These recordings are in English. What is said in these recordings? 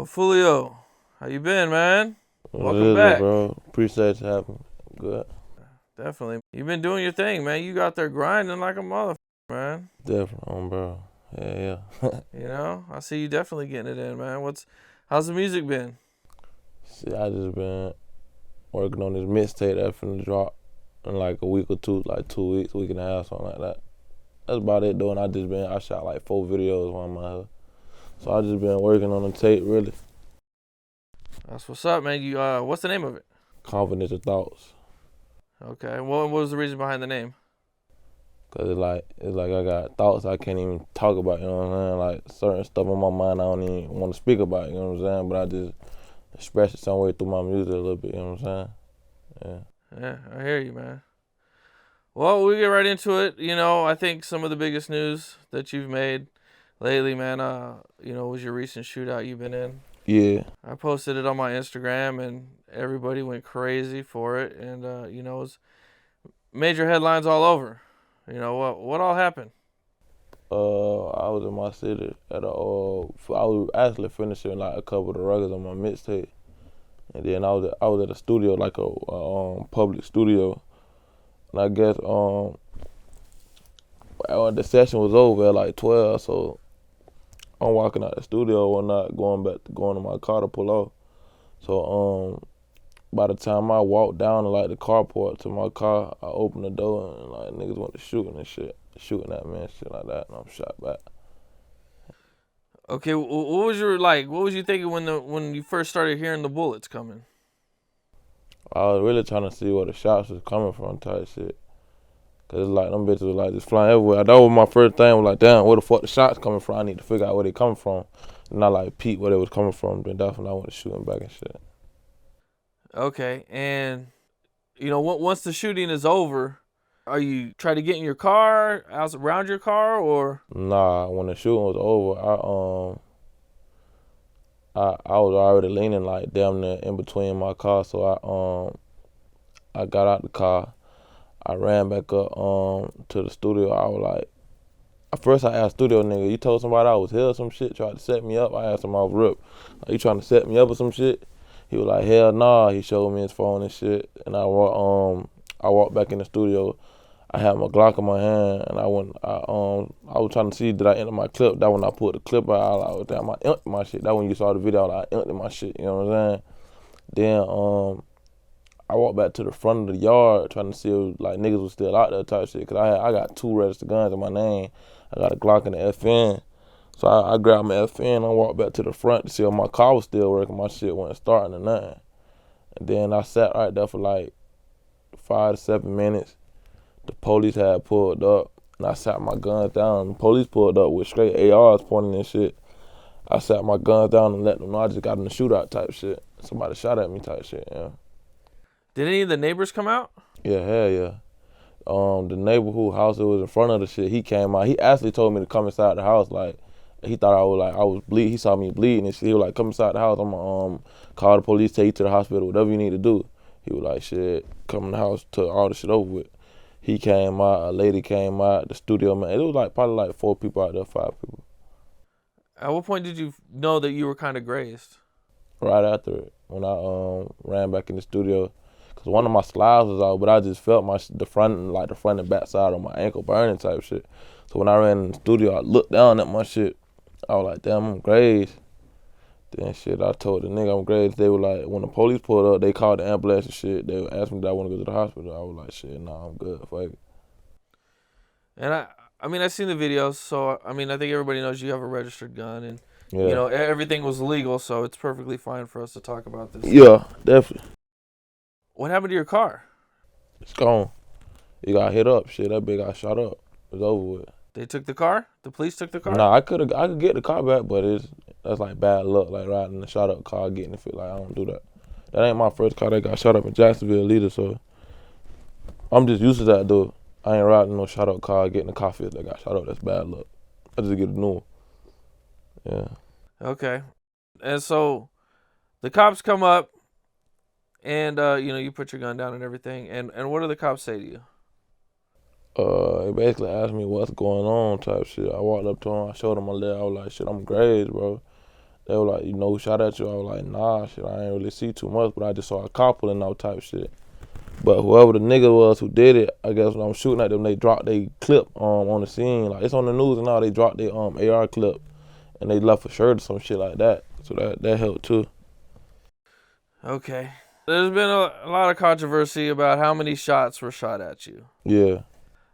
Foolio, how you been, man? What Welcome is it, back. bro? Appreciate you having me. Good. Definitely. You've been doing your thing, man. You got there grinding like a motherfucker, man. Definitely, bro. Yeah. I see you definitely getting it in, man. How's the music been? See, I just been working on this mixtape that's finna drop in like a week or two, like 2 weeks, week and a half, something like that. That's about it, though. And I shot like 4 videos while I'm out here. So I just been working on the tape, really. That's what's up, man. What's the name of it? Confidential thoughts. Okay. What was the reason behind the name? Cause it's like I got thoughts I can't even talk about, you know what I'm saying? Like certain stuff in my mind I don't even want to speak about, you know what I'm saying? But I just express it some way through my music a little bit, you know what I'm saying? Yeah, I hear you, man. Well, we get right into it. I think some of the biggest news that you've made lately, man, was your recent shootout you've been in. Yeah. I posted it on my Instagram, and everybody went crazy for it. And it was major headlines all over. What all happened? I was in my city at I was actually finishing like a couple of the records on my mixtape, and then I was at a studio, like a public studio, and I guess the session was over at like 12, so I'm walking out the studio one night, going to my car to pull off. So by the time I walked down to like the carport to my car, I opened the door and like niggas went to shooting at me and shit like that, and I'm shot back. Okay, what was you thinking when you first started hearing the bullets coming? I was really trying to see where the shots was coming from type shit. Cause it's like them bitches was like just flying everywhere. That was my first thing, was like, damn, where the fuck the shots coming from? I need to figure out where they coming from. And I like peep where they was coming from. Then that's when I went to shooting back and shit. Okay, and once the shooting is over, are you trying to get in your car, out around your car, or? Nah, when the shooting was over, I was already leaning like damn near in between my car, so I got out the car. I ran back up to the studio. I was like, at first I asked studio nigga, you told somebody I was here or some shit, tried to set me up. I asked him off rip, are you trying to set me up or some shit? He was like, hell nah. He showed me his phone and shit, and I walked back in the studio. I had my Glock in my hand, and I was trying to see did I enter my clip. That when I put the clip out, I was like, damn, I emptied my shit. That when you saw the video, I emptied my shit. You know what I'm saying? Then I walked back to the front of the yard trying to see if like niggas was still out there type shit. Cause I got 2 registered guns in my name. I got a Glock and an FN. So I grabbed my FN and I walked back to the front to see if my car was still working. My shit wasn't starting or nothing. And then I sat right there for like 5 to 7 minutes. The police had pulled up and I sat my guns down. The police pulled up with straight ARs pointing and shit. I sat my guns down and let them know I just got in the shootout type shit. Somebody shot at me type shit, yeah. Did any of the neighbors come out? Yeah, hell yeah. The neighbor whose house it was in front of the shit, he came out. He actually told me to come inside the house. Like, he thought I was bleeding. He saw me bleeding and shit. He was like, come inside the house. I'm gonna call the police, take you to the hospital, whatever you need to do. He was like, shit, come in the house, took all the shit over with. He came out, a lady came out, the studio man. It was like probably like 4 people out there, 5 people. At what point did you know that you were kind of grazed? Right after it, when I ran back in the studio. Cause one of my slides was out, but I just felt the front and back side of my ankle burning type shit. So when I ran in the studio, I looked down at my shit. I was like, damn, I'm grazed. Then shit, I told the nigga I'm grazed. They were like, when the police pulled up, they called the ambulance and shit. They asked me did I want to go to the hospital. I was like, shit, nah, I'm good. Fuck it. And I've seen the videos, so I think everybody knows you have a registered gun, and Yeah. everything was legal, so it's perfectly fine for us to talk about this. Yeah, definitely. What happened to your car? It's gone. It got hit up. Shit, that bitch got shot up. It's over with. They took the car? The police took the car? Nah, I could get the car back, but that's like bad luck, like riding a shot up car, getting it fit. Like I don't do that. That ain't my first car that got shot up in Jacksonville either, so I'm just used to that though. I ain't riding no shot up car, getting a car fit that got shot up. That's bad luck. I just get a new one. Yeah. Okay. And so the cops come up, and you put your gun down and everything. And what do the cops say to you? They basically asked me what's going on type shit. I walked up to him, I showed him my leg. I was like, shit, I'm grazed, bro. They were like, you know, who shot at you? I was like, nah, shit, I ain't really see too much, but I just saw a car pulling out type shit. But whoever the nigga was who did it, I guess when I'm shooting at them, they dropped their clip on the scene. Like, it's on the news and all, they dropped their AR clip and they left a shirt or some shit like that. So that helped too. Okay. There's been a lot of controversy about how many shots were shot at you. Yeah.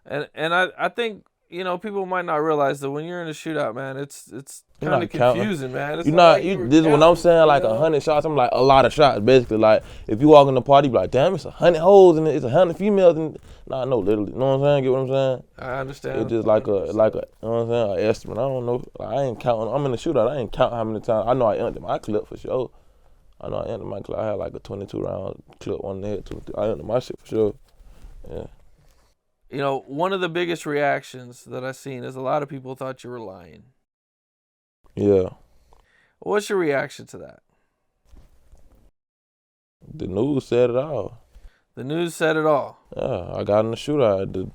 And I think, you know, people might not realize that when you're in a shootout, man, it's You're kind of not counting. confusing, man. It's You're not not, like you were this is when I'm counting, saying like you know? 100 shots, I'm like a lot of shots, basically. Like, if you walk in the party, you be like, damn, it's 100 hoes and it's 100 females. And nah, no, literally. You know what I'm saying? Get what I'm saying? I understand. It's just like a, you know what I'm saying, an estimate. I don't know. Like, I ain't counting. I'm in the shootout. I ain't counting how many times. I know I emptied my clip for sure. I know I emptied my clip. I had like a 22 round clip on the head. I emptied my shit for sure. Yeah. You know, one of the biggest reactions that I've seen is a lot of people thought you were lying. Yeah. What's your reaction to that? The news said it all. The news said it all. Yeah, I got in the shootout.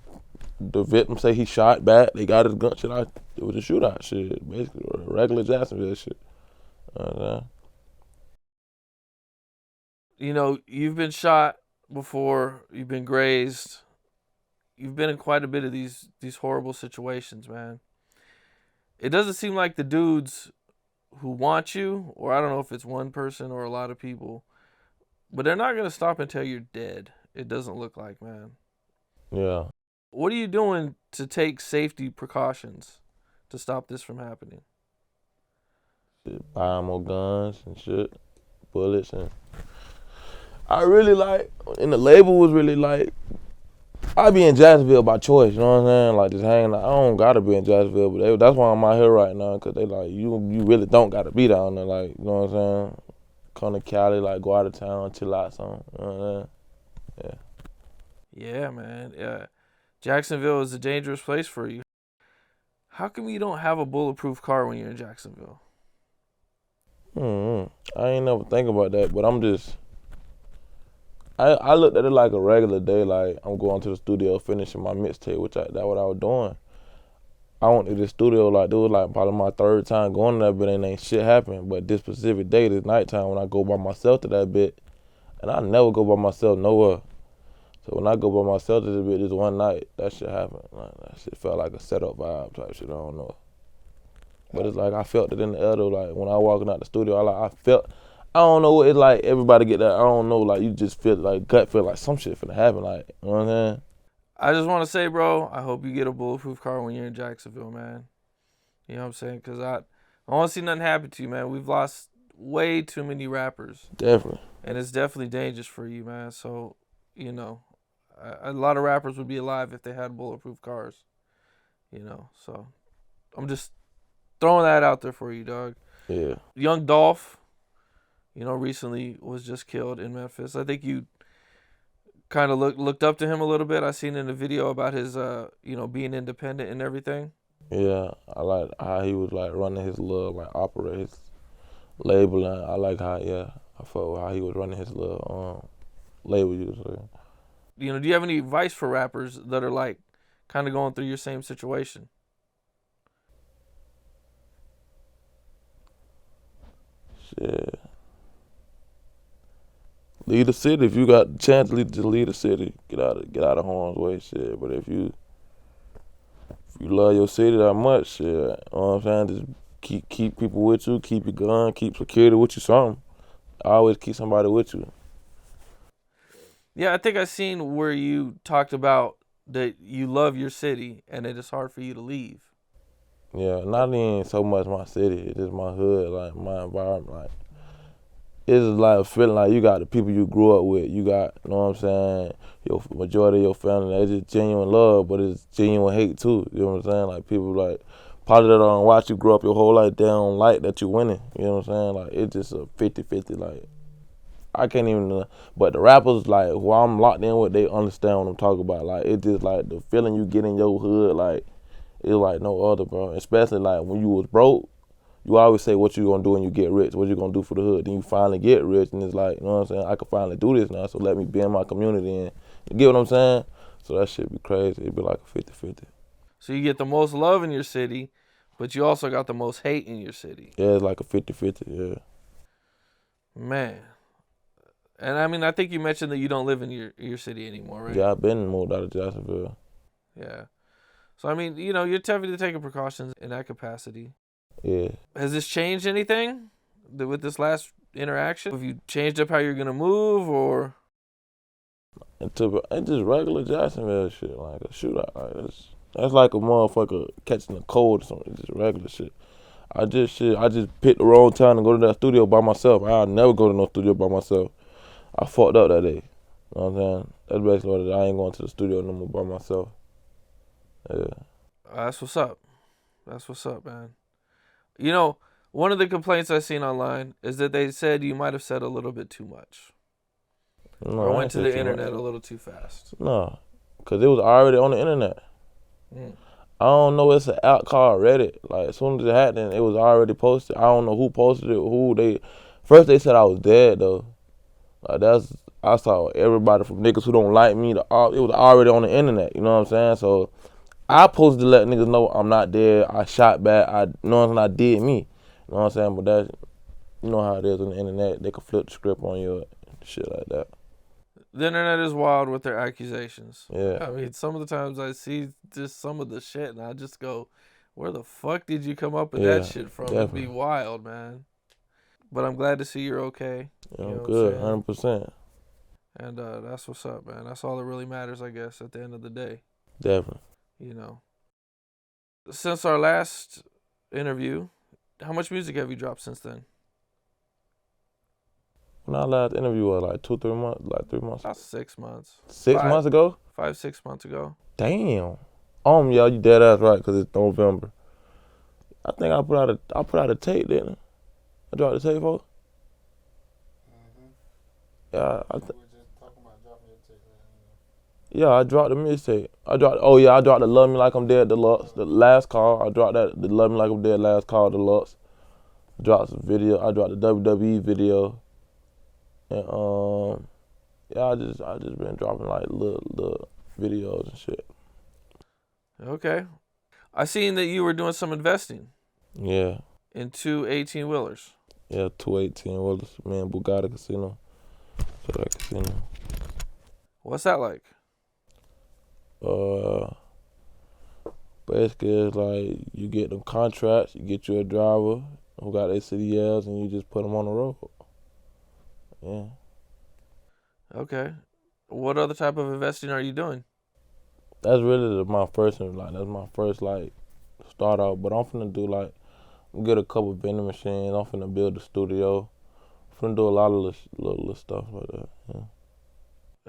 The victim say he shot back. They got his gun shit out. It was a shootout shit, basically, a regular Jacksonville shit. You know, you've been shot before. You've been grazed. You've been in quite a bit of these horrible situations, man. It doesn't seem like the dudes who want you, or I don't know if it's one person or a lot of people, but they're not going to stop until you're dead. It doesn't look like, man. Yeah. What are you doing to take safety precautions to stop this from happening? Shit, buying more guns and shit, bullets, and I really like, and the label was really like, I be in Jacksonville by choice, you know what I'm saying? Like, just hanging out. I don't gotta be in Jacksonville, but that's why I'm out here right now, because they like, you really don't gotta be down there, like, you know what I'm saying? Come to Cali, like, go out of town, chill out some, you know what I'm saying? Yeah. Yeah, man. Yeah. Jacksonville is a dangerous place for you. How come you don't have a bulletproof car when you're in Jacksonville? I ain't never think about that, but I'm just, I looked at it like a regular day, like I'm going to the studio finishing my mixtape, which that's what I was doing. I went to the studio, like, it was like probably my third time going to that bit and ain't shit happened. But this specific day, this nighttime, when I go by myself to that bit, and I never go by myself nowhere. So when I go by myself to this bit, this one night, that shit happened. Like, that shit felt like a setup vibe type shit, I don't know. But it's like I felt it in the air though, like when I walking out the studio, I felt, I don't know, it's like everybody get that, I don't know, like you just feel like, gut feel like some shit finna happen, like, you know what I'm saying? I just want to say, bro, I hope you get a bulletproof car when you're in Jacksonville, man. You know what I'm saying? Because I don't want to see nothing happen to you, man. We've lost way too many rappers. Definitely. And it's definitely dangerous for you, man. So, you know, a lot of rappers would be alive if they had bulletproof cars. You know, so I'm just throwing that out there for you, dog. Yeah. Young Dolph, you know, recently was just killed in Memphis. I think you kind of looked up to him a little bit. I seen in a video about his, you know, being independent and everything. Yeah, I like how he was like running his little, like operate his label, and I like how, I felt how he was running his little label, you was saying. You know, do you have any advice for rappers that are like kind of going through your same situation? Shit. Leave the city. If you got the chance to leave the city, get out of harm's way, shit. But if you love your city that much, shit, you know what I'm saying? Just keep people with you, keep your gun, keep security with you, something. Always keep somebody with you. Yeah, I think I seen where you talked about that you love your city and it is hard for you to leave. Yeah, not even so much my city, it's just my hood, like my environment, like. It's just like a feeling like you got the people you grew up with. You got, you know what I'm saying, your majority of your family, they just genuine love, but it's genuine hate too. You know what I'm saying? Like people like probably that don't watch you grow up your whole life, they don't like that you winning. You know what I'm saying? Like it's just a 50-50. Like I can't even, but the rappers like who I'm locked in with, they understand what I'm talking about. Like it's just like the feeling you get in your hood, like it's like no other, bro. Especially like when you was broke. You always say what you gonna do when you get rich, what you gonna do for the hood. Then you finally get rich and it's like, you know what I'm saying, I can finally do this now, so let me be in my community and you get what I'm saying? So that shit be crazy. It'd be like a 50-50. So you get the most love in your city, But you also got the most hate in your city. Yeah, it's like a 50-50, yeah. Man. And I mean, I think you mentioned that you don't live in your city anymore, right? Yeah, I've been moved out of Jacksonville. Yeah. So, I mean, you know, you're definitely taking precautions in that capacity. Yeah. Has this changed anything with this last interaction? Have you changed up how you're going to move or? It's just regular Jacksonville shit, like a shootout. Like that's like a motherfucker catching a cold or something. It's just regular shit. I just picked the wrong time to go to that studio by myself. I'll never go to no studio by myself. I fucked up that day. You know what I'm saying? That's basically what it is. I ain't going to the studio no more by myself. Yeah. That's what's up. That's what's up, man. You know, one of the complaints I seen online is that they said you might have said a little bit too much. No, Or I went ain't to say the too internet much. a little too fast. No, because it was already on the internet. I don't know, it's an app called Reddit. Like, as soon as it happened, it was already posted. I don't know who posted it, First they said I was dead, though. Like, I saw everybody from niggas who don't like me, it was already on the internet, you know what I'm saying? So, I posted to let niggas know I'm not dead, I shot back, you know what I'm saying, I did me. You know what I'm saying? But that's, you know how it is on the internet, they can flip the script on you, shit like that. The internet is wild with their accusations. Yeah. I mean, some of the times I see just some of the shit and I just go, where the fuck did you come up with that shit from? Definitely. It'd be wild, man. But I'm glad to see you're okay. Yeah, You I'm know good, what I'm 100%. And that's what's up, man. That's all that really matters, I guess, at the end of the day. Definitely. You know. Since our last interview, how much music have you dropped since then? When I last interview was like 2-3 months, like 3 months. About 6 months. 6 months ago? 5-6 months ago. Damn. Yeah, you dead ass right, cause it's November. I think I put out a tape, didn't I? I dropped a tape, folks. Yeah, yeah, I dropped the mixtape. I dropped the Love Me Like I'm Dead Deluxe, the last call. I dropped that, the Love Me Like I'm Dead last call deluxe. I dropped some video. I dropped the WWE video. And yeah, I just been dropping like little videos and shit. Okay. I seen that you were doing some investing. Yeah. In 2 18-wheelers. Yeah, 2 18-wheelers. Me and Bugatti Casino. So that casino. What's that like? Basically it's like you get them contracts, you get you a driver who got their CDLs, and you just put them on the road. Yeah. Okay. What other type of investing are you doing? That's really my first start out. But I'm finna do get a couple vending machines. I'm finna build a studio. I'm finna do a lot of little stuff like that. Yeah.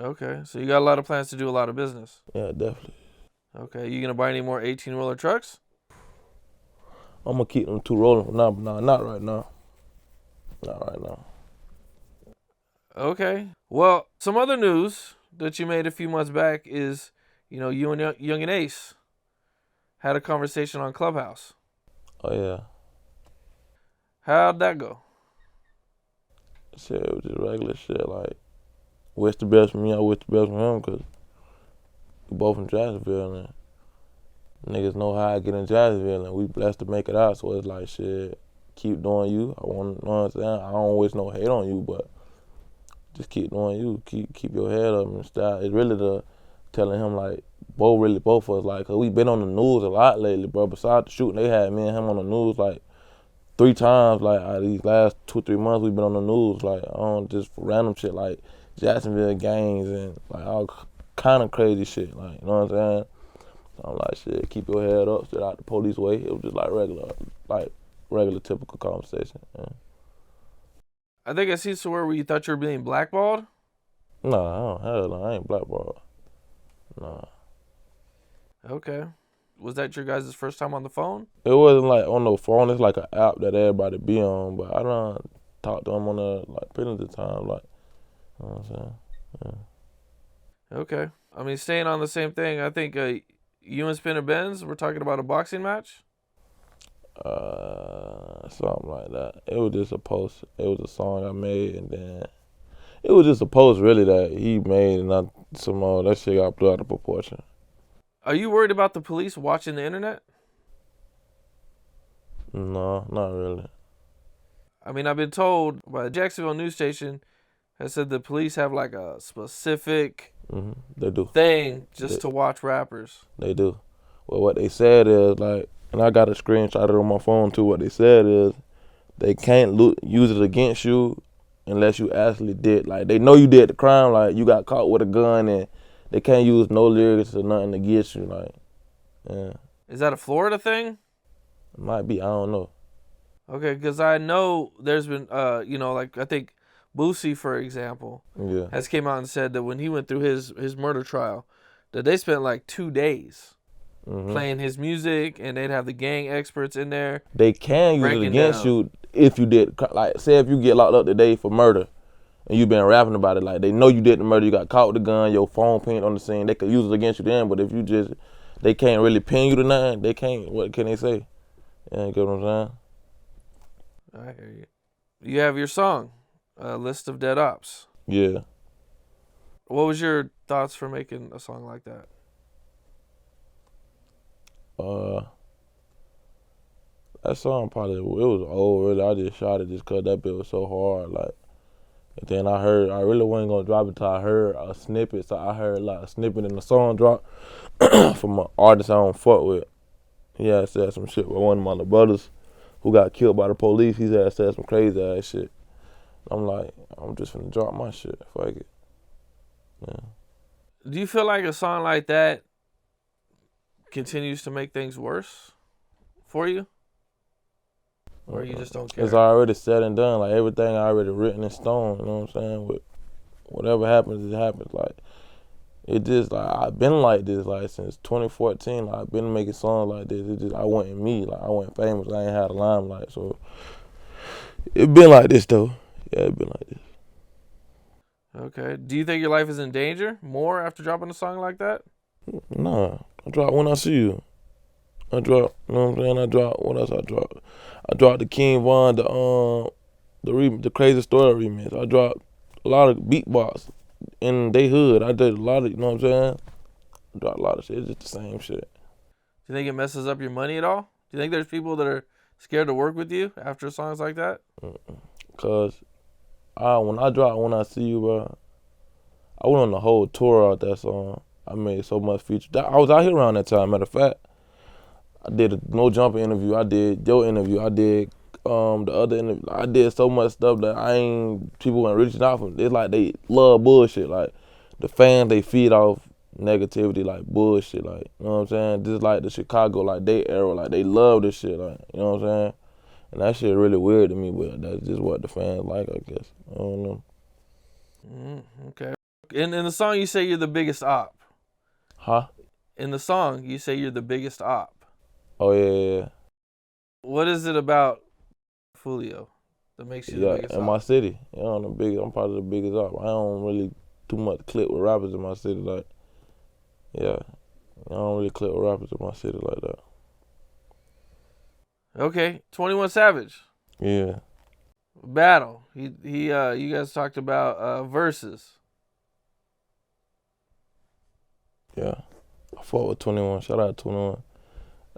Okay, so you got a lot of plans to do a lot of business. Yeah, definitely. Okay, you gonna buy any more 18-wheeler trucks? I'm gonna keep them two rolling for now, but not right now. Not right now. Okay. Well, some other news that you made a few months back is, you and Yungeen Ace had a conversation on Clubhouse. Oh yeah. How'd that go? Shit, it was just regular shit. Like, wish the best for me, I wish the best for him, cause we both from Jacksonville, and niggas know how I get in Jacksonville, and we blessed to make it out. So it's like, shit, keep doing you. I want, know what I'm saying? I don't wish no hate on you, but just keep doing you. Keep your head up and stuff. It's really telling him like, both of us, like, cause we been on the news a lot lately, bro. Besides the shooting, they had me and him on the news like 3 times, like, out of these last 2-3 months we been on the news, like, just for random shit, like Jacksonville gangs and like all kind of crazy shit, like, you know what I'm saying? So I'm like, shit, keep your head up, stay out the police way. It was just like regular typical conversation. Yeah. I think I seen somewhere where you thought you were being blackballed. Nah, hell no, I ain't blackballed. Nah. Okay. Was that your guys' first time on the phone? It wasn't like on the phone. It's like an app that everybody be on, but I done talked to them on there like plenty of time, like, you know what I'm saying? Yeah. Okay. I mean, staying on the same thing, I think you and Spinner Benz were talking about a boxing match? Something like that. It was just a post. It was a song I made, and then it was just a post really that he made, and that shit got blew out of proportion. Are you worried about the police watching the internet? No, not really. I mean, I've been told by a Jacksonville news station has said the police have like a specific They do. thing just They, to watch rappers. they do. Well, what they said is like, and I got a screenshot of it on my phone too. What they said is they can't use it against you unless you actually did. Like they know you did the crime. Like you got caught with a gun, and they can't use no lyrics or nothing against you. Like, yeah, Is that a Florida thing? it might be. I don't know. Okay, because I know there's been, like I think Boosie, for example, Yeah. has came out and said that when he went through his murder trial, that they spent like 2 days playing his music, and they'd have the gang experts in there. They can use it breaking against down. you if you did. Like, say if you get locked up today for murder, and you've been rapping about it, like they know you did the murder, you got caught with the gun, your phone pinned on the scene, they could use it against you then. But if you just, they can't really pin you to nothing. They can't. What can they say? Yeah, you get what I'm saying? I hear you. You have your song, List of Dead Ops. Yeah. What was your thoughts for making a song like that? That song probably it was old. Really, I just shot it just cause that bit was so hard. Like, and then I really wasn't gonna drop it till I heard a snippet. So I heard like a snippet in the song drop from an artist I don't fuck with. He had said some shit with one of my little brothers who got killed by the police. He had said some crazy ass shit. I'm like, I'm just finna drop my shit. Fuck it. Yeah. Do you feel like a song like that continues to make things worse for you? Or you just don't care? It's already said and done. Like everything already written in stone. You know what I'm saying? With whatever happens, it happens. Like it just like I've been like this like since 2014. Like I've been making songs like this. It just I wasn't me. Like I wasn't famous. I ain't had a limelight. So it been like this though. Yeah, it been like this. Okay. Do you think your life is in danger more after dropping a song like that? Nah, I drop When I See You. I drop, you know what I'm saying? I drop, what else I drop? I dropped the King Von, the Crazy Story remix. I dropped a lot of beatbox in they hood. I did a lot of, you know what I'm saying? I dropped a lot of shit. It's just the same shit. Do you think it messes up your money at all? Do you think there's people that are scared to work with you after songs like that? Cause when I dropped When I See You, bro, I went on the whole tour out that song. I made so much features. I was out here around that time, matter of fact. I did a No Jumper interview. I did your interview. I did the other interview. I did so much stuff that people weren't reaching out for. It's like they love bullshit. Like the fans, they feed off negativity, like bullshit. Like, you know what I'm saying? Just like the Chicago, like they era, like they love this shit. Like, you know what I'm saying? And that shit really weird to me, but that's just what the fans like, I guess. I don't know. Okay. In the song, you say you're the biggest op. Huh? In the song, you say you're the biggest op. Oh, yeah. What is it about Foolio that makes you the biggest in op? my city. I'm probably the biggest op. I don't really too much clip with rappers in my city. Like, yeah. I don't really clip with rappers in my city like that. Okay. 21 Savage. Yeah. Battle. You guys talked about Verzuz. Yeah. I fought with 21. Shout out to 21.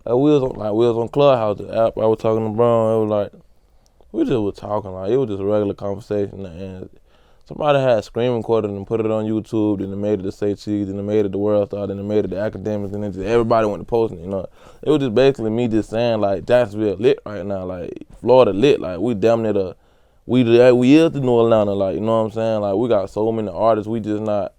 We was on Clubhouse, the app. I was talking to Brown. It was like, we just was talking. Like, it was just a regular conversation. And somebody had screen recorded and put it on YouTube. Then they made it to Say Cheese. Then they made it to World Star. Then they made it to Academics. And then just everybody went to posting, you know. It was just basically me just saying, like, Jacksonville lit right now. Like, Florida lit. Like, we damn near we is the New Atlanta. Like, you know what I'm saying? Like, we got so many artists. We just not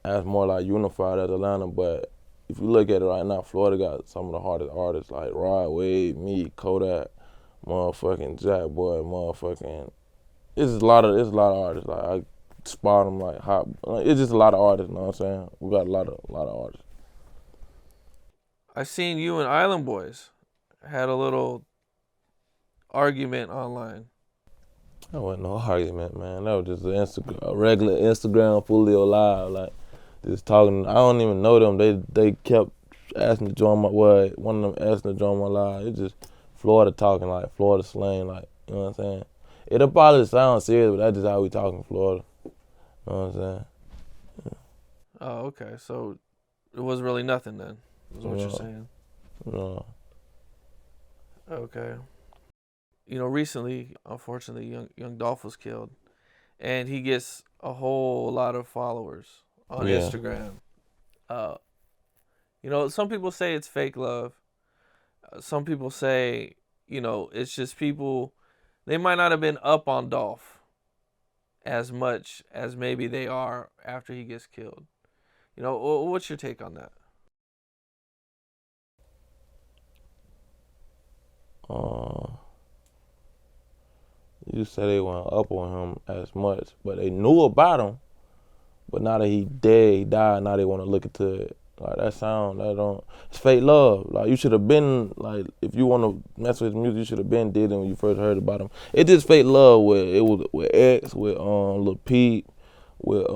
as more like unified as Atlanta. But if you look at it right now, Florida got some of the hardest artists like Rod Wave, me, Kodak, motherfucking Jack Boy, motherfucking. It's a lot of artists. Like I spot them like hot. It's just a lot of artists. You know what I'm saying? We got a lot of artists. I seen you and Island Boys had a little argument online. That wasn't no argument, man. That was just a regular Instagram Foolio live, like just talking. I don't even know them. They kept asking to join my one of them asking to join my live. It's just Florida talking, like Florida slang, like, you know what I'm saying? It'll probably sound serious, but that's just how we talk in Florida. You know what I'm saying? Yeah. Oh, okay. So it was really nothing then, is what you're saying. No. Okay. You know, recently, unfortunately, young Dolph was killed, and he gets a whole lot of followers on Yeah. Instagram. Uh, you know, some people say it's fake love. Some people say, you know, it's just people. They might not have been up on Dolph as much as maybe they are after he gets killed. You know, what's your take on that? Uh, you say they weren't up on him as much, but they knew about him. But now that he dead, he died. Now they want to look into it. Like that don't. It's fake love. Like you should have been like, if you want to mess with his music, you should have been did it when you first heard about him. It just fake love with it was with X, with Lil Peep, with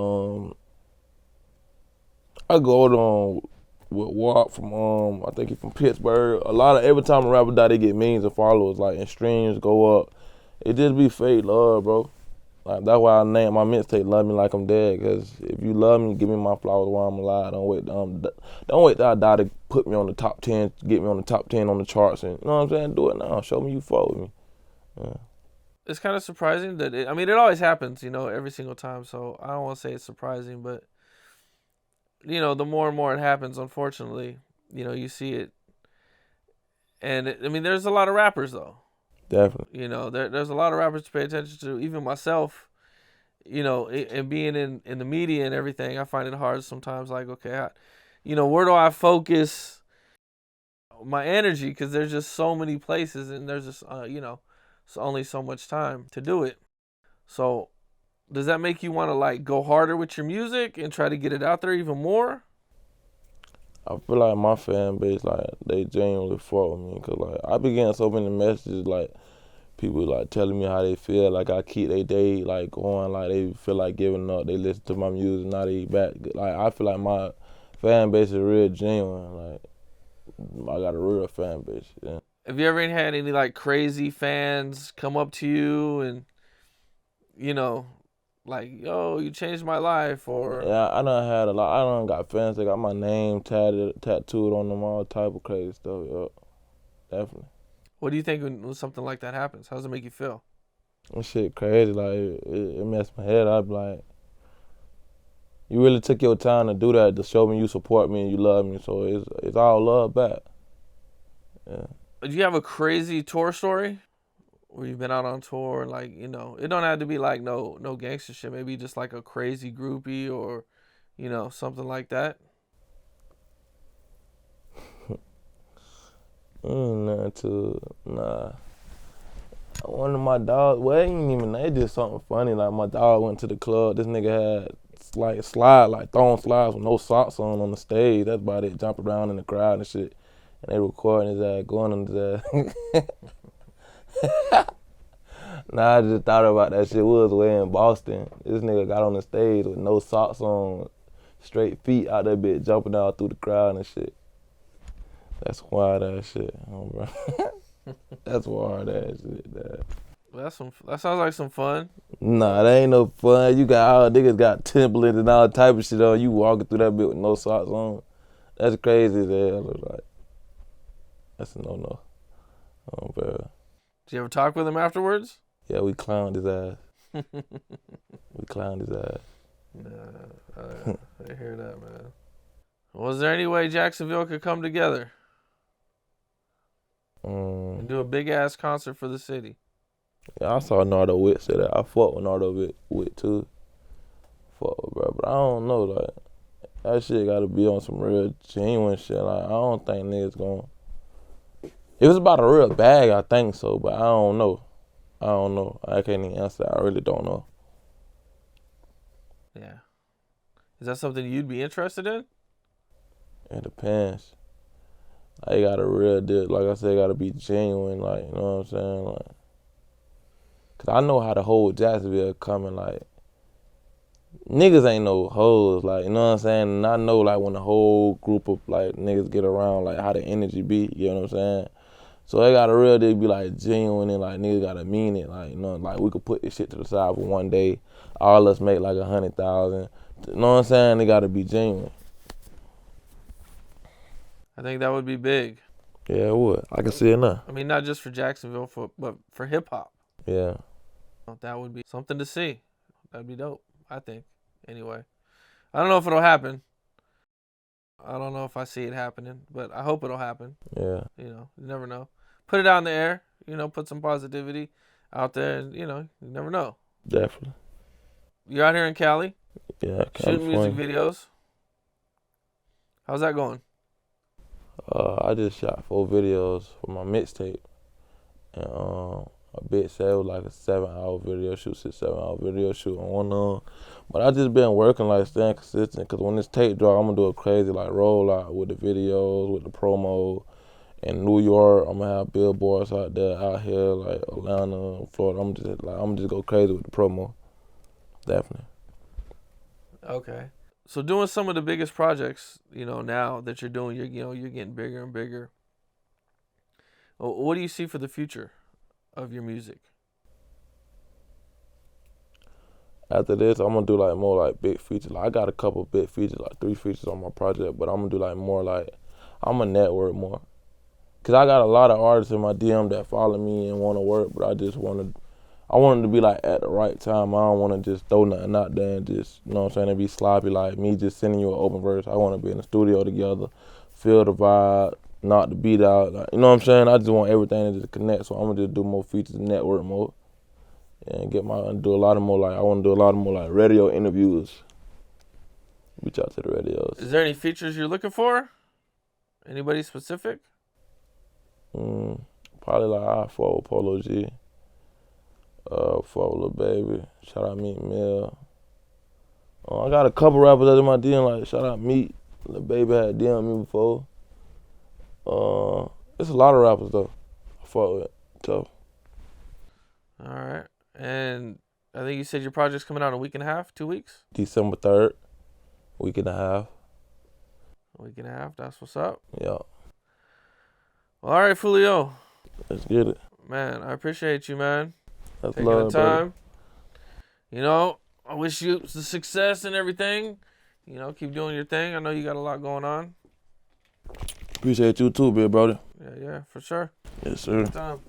I go on with Walt from I think he from Pittsburgh. A lot of every time a rapper die, they get millions of followers, like and streams go up. It just be fake love, bro. Like that's why I named my mixtape "Love Me Like I'm Dead." Cause if you love me, give me my flowers while I'm alive. Don't wait till I die to put me on the top 10, get me on the top 10 on the charts, and you know what I'm saying. Do it now. Show me you fuck with me. Yeah. It's kind of surprising that I mean, it always happens, you know, every single time. So I don't want to say it's surprising, but you know, the more and more it happens, unfortunately, you know, you see it. And I mean, there's a lot of rappers though. Definitely. You know, there's a lot of rappers to pay attention to. Even myself, you know, and being in the media and everything, I find it hard sometimes. Like, okay, you know, where do I focus my energy? Because there's just so many places, and there's just you know, it's only so much time to do it. So, does that make you want to like go harder with your music and try to get it out there even more? I feel like my fan base, like they genuinely fuck with me, cause like I be getting so many messages, like people like telling me how they feel, like I keep they day like going, like they feel like giving up. They listen to my music, now they back. Like I feel like my fan base is real genuine. Like I got a real fan base. Yeah. Have you ever had any like crazy fans come up to you and you know, like, yo, you changed my life, or Yeah, I done had a lot. I done got fans that got my name tattooed on them, all type of crazy stuff. Yup, definitely. what do you think when something like that happens? How does it make you feel? That shit crazy. Like it messed my head up. Like you really took your time to do that to show me you support me and you love me. So it's all love back. Yeah. Do you have a crazy tour story where you've been out on tour and like, you know, it don't have to be like no gangster shit. Maybe just like a crazy groupie or, you know, something like that. Nothing to nah. One of my dogs, well, it ain't even, it just something funny. Like my dog went to the club. This nigga had like throwing slides with no socks on the stage. That's about it. Jump around in the crowd and shit. And they recording his ass, going on his ass. Nah, I just thought about that shit. We was way in Boston. This nigga got on the stage with no socks on, straight feet out that bitch, jumping out through the crowd and shit. That's wild ass shit, bro. That's wild ass shit, dad. Well, that sounds like some fun. Nah, that ain't no fun. You got all niggas got Timberlands and all type of shit on. You walking through that bitch with no socks on. That's crazy as hell. Like, that's a no. Oh, bro. Did you ever talk with him afterwards? Yeah, we clowned his ass. We clowned his ass. Nah, I hear that, man. Was there any way Jacksonville could come together and do a big ass concert for the city? Yeah, I saw Nardo Witt say that. I fought with Nardo Witt too. Fuck with bro, but I don't know, like that shit gotta be on some real genuine shit. Like I don't think niggas gon'. If it's about a real bag, I think so, but I don't know. I can't even answer that. I really don't know. Yeah. Is that something you'd be interested in? It depends. I got a real deal. Like I said, gotta be genuine. Like you know what I'm saying. Like, cause I know how the whole Jacksonville coming. Like niggas ain't no hoes. Like you know what I'm saying. And I know like when the whole group of like niggas get around, like how the energy be. You know what I'm saying. So they got a real deal be like genuine and like niggas gotta mean it. Like you know, like we could put this shit to the side for one day. All us make like 100,000. You know what I'm saying? They gotta be genuine. I think that would be big. Yeah, it would. I can see it now. I mean, not just for Jacksonville, but for hip hop. Yeah. That would be something to see. That'd be dope, I think. Anyway, I don't know if it'll happen. I don't know if I see it happening, but I hope it'll happen. Yeah. You never know. Put it out in the air, put some positivity out there, and, you never know. Definitely. You're out here in Cali, Yeah, shooting music California. videos. How's that going? I just shot 4 videos for my mixtape. And a bit said it was like a 7-hour video shoot, 7-hour video shoot on one. But I just been working, like staying consistent, because when this tape drop, I'm going to do a crazy like rollout with the videos, with the promo. In New York, I'm going to have billboards out there, out here, like Atlanta, Florida. I'm just go crazy with the promo. Definitely. Okay. So doing some of the biggest projects, now that you're doing, you're getting bigger and bigger. What do you see for the future of your music? After this, I'm gonna do like more like big features. Like I got a couple big features, like 3 features on my project, but I'm gonna do like more like, I'm gonna network more. Cause I got a lot of artists in my DM that follow me and wanna work, but I want it to be like at the right time. I don't wanna just throw nothing out there and just, and be sloppy like me just sending you an open verse. I wanna be in the studio together, feel the vibe, knock the beat out. Like, I just want everything to just connect, so I'm gonna just do more features and network more. And do a lot of more like radio interviews. Reach out to the radios. Is there any features you're looking for? Anybody specific? Probably like I follow Polo G. Follow Lil Baby. Shout out Meat Mill. I got a couple rappers that in my DM, like shout out Meat. Lil Baby had DM me before. It's a lot of rappers though. I fuck with. Tough. All right. And I think you said your project's coming out in a week and a half, 2 weeks? December 3rd, week and a half. A week and a half, that's what's up. Yeah. Well, all right, Foolio. Let's get it. Man, I appreciate you, man. That's Taking love, the time. Brother. I wish you the success and everything. Keep doing your thing. I know you got a lot going on. Appreciate you too, big brother. Yeah, for sure. Yes, sir. Good time.